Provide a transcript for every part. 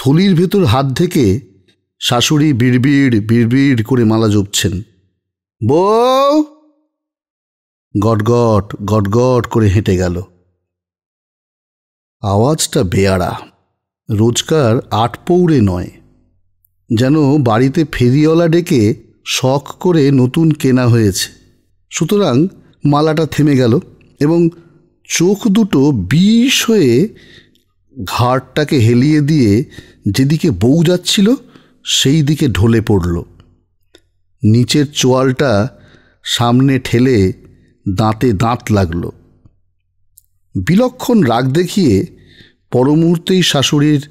থলির ভেতর হাত থেকে শাশুড়ি বিড়বিড় বিড়বিড় করে মালা জপছেন। বউ! গটগট গটগট করে হেঁটে গেল। আওয়াজটা বেয়াড়া, রোজকার আটপৌড়ে নয়, যেন বাড়িতে ফেরিওয়ালা ডেকে শখ করে নতুন কেনা হয়েছে। সুতরাং মালাটা থেমে গেল এবং চোখ দুটো বিষ হয়ে ঘাড়টাকে হেলিয়ে দিয়ে যেদিকে বউ যাচ্ছিল সেই দিকে ঢলে পড়ল। নিচের চোয়ালটা সামনে ঠেলে দাঁতে দাঁত লাগল। বিলক্ষণ রাগ দেখিয়ে পরমুহূর্তেই শাশুড়ির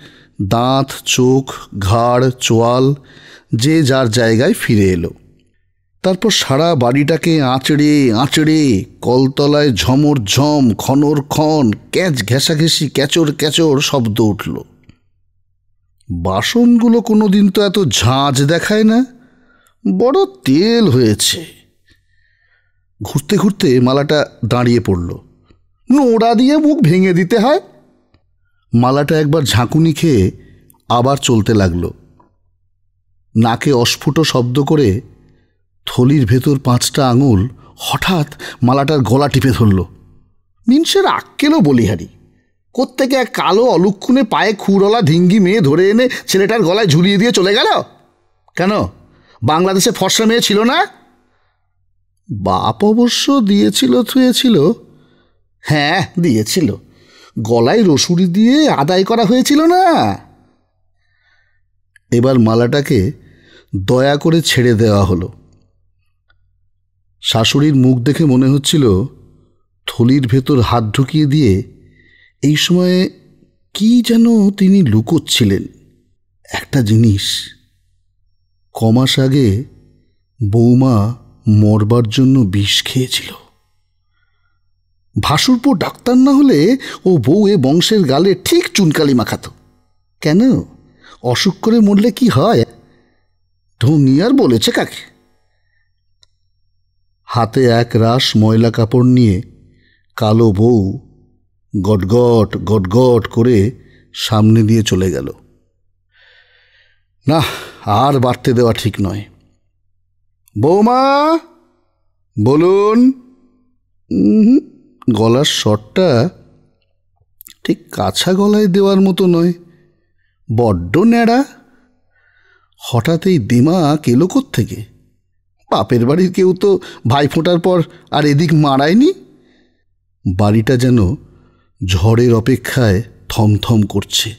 দাঁত, চোখ, ঘাড়, চোয়াল যে যার জায়গায় ফিরে এলো। তারপর সারা বাড়িটাকে আঁচড়ে আঁচড়ে কলতলায় ঝমর ঝম, খনর খন, ক্যাচ ঘেঁষাঘেঁষি, ক্যাচর ক্যাচর শব্দ উঠল। বাসনগুলো কোনোদিন তো এত ঝাঁঝ দেখায় না, বড় তেল হয়েছে। ঘুরতে ঘুরতে মালাটা দাঁড়িয়ে পড়ল। নোড়া দিয়ে মুখ ভেঙে দিতে হয়। মালাটা একবার ঝাঁকুনি খেয়ে আবার চলতে লাগল। নাকে অস্ফুট শব্দ করে থলির ভেতর 5টা আঙুল হঠাৎ মালাটার গলা টিপে ধরল। মিনসের আক্কেলও বলিহারি। কোত্থেকে এক কালো অলুক্ষণে পায়ে খুরওয়ালা ধিঙ্গি মেয়ে ধরে এনে ছেলেটার গলায় ঝুলিয়ে দিয়ে চলে গেল। কেন, বাংলাদেশে ফর্সা মেয়ে ছিল না? বাপ অবশ্য দিয়েছিল থুয়েছিল। হ্যাঁ, দিয়েছিল। গলায় রসুরি দিয়ে আদায় করা হয়েছিল না। এবার মালাটাকে দয়া করে ছেড়ে দেওয়া হলো। শাশুড়ির মুখ দেখে মনে হচ্ছিল থলির ভেতর হাত ঢুকিয়ে দিয়ে এই সময়ে কি যেন তিনি লুকোচ্ছিলেন। একটা জিনিস, কমাস আগে বৌমা মরবার জন্য বিষ খেয়েছিল। ভাসুরপো ডাক্তার না হলে ও বউ এ বংশের গালে ঠিক চুনকালি মাখাত। কেন, অসুখ করে মরলে কি হয়? ঢঙিয়ার বলেছে কাকে? হাতে এক রাশ ময়লা কাপড় নিয়ে কালো বউ গটগট গটগট করে সামনে দিয়ে চলে গেল। না, আর বাড়তে দেওয়া ঠিক নয়। বৌমা, বলুন। গলার স্বরটা ঠিক কাছা গলায় দেওয়ার মতো নয়, বড্ড ন্যাড়া। হঠাৎ এই দিমাগ এলো কোত্থেকে? বাপের বাড়ির কেউ তো ভাই ফোঁটার পর আর এদিক মারায়নি। বাড়িটা যেন ঝড়ের অপেক্ষায় থমথম করছে।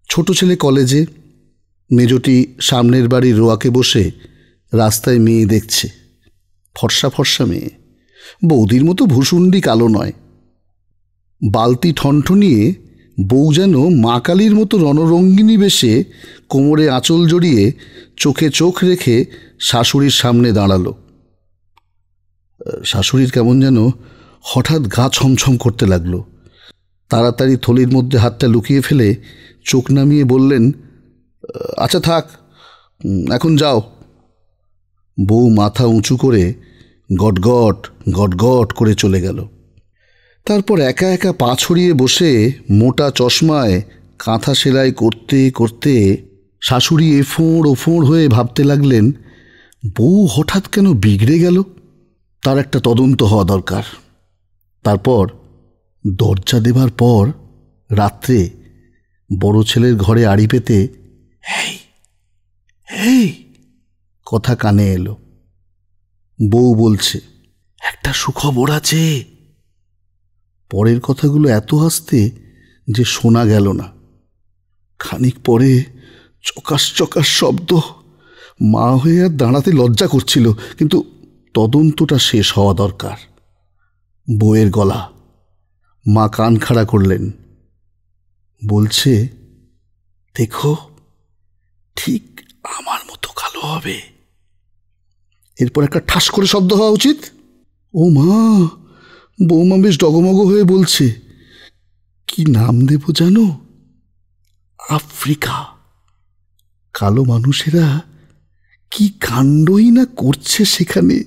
ছোট ছেলে কলেজে, মেজটি সামনের বাড়ির রোয়াকে বসে রাস্তায় মেয়ে দেখছে। ফর্সা ফর্সা মেয়ে, বৌদির মতো ভূষুণ্ডি কালো নয়। বালতি ঠনঠনিয়ে বউ যেন মা কালীর মতো রণরঙ্গিনী বেশে কোমরে আঁচল জড়িয়ে চোখে চোখ রেখে শাশুড়ির সামনে দাঁড়ালো। শাশুড়ির কেমন যেন হঠাৎ গা ছমছম করতে লাগলো। তাড়াতাড়ি থলির মধ্যে হাতটা লুকিয়ে ফেলে চোখ নামিয়ে বললেন, আচ্ছা থাক, এখন যাও। বউ মাথা উঁচু করে গটগট গটগট করে চলে গেল। তারপর একা একা পা ছড়িয়ে বসে মোটা চশমায় কাঁথা সেলাই করতে করতে শাশুড়ি এফোঁড় ওফোঁড় হয়ে ভাবতে লাগলেন, বউ হঠাৎ কেন বিগড়ে গেল? তার একটা তদন্ত হওয়া দরকার। তারপর দরজা দেবার পর রাত্রে বড় ছেলের ঘরে আড়ি পেতে এই এই কথা কানে এলো। বউ বলছে, একটা সুখবর আছে। পরের কথাগুলো এত আস্তে যে শোনা গেল না। খানিক পরে চকাস চকাস শব্দ। মা হয়ে আর দাঁড়াতে লজ্জা করছিল, কিন্তু তদন্তটা শেষ হওয়া দরকার। বউয়ের গলা। মা কান খাড়া করলেন, বলছে, দেখো, ঠিক আমার মতো কালো হবে। এরপর একটা ঠাস করে শব্দ হওয়া উচিত। ও মা! বৌমা বেশ ডগমগ হয়ে বলছে, কি নাম দেব জানো? আফ্রিকা। কালো মানুষেরা কি কাণ্ডই না করছে সেখানে।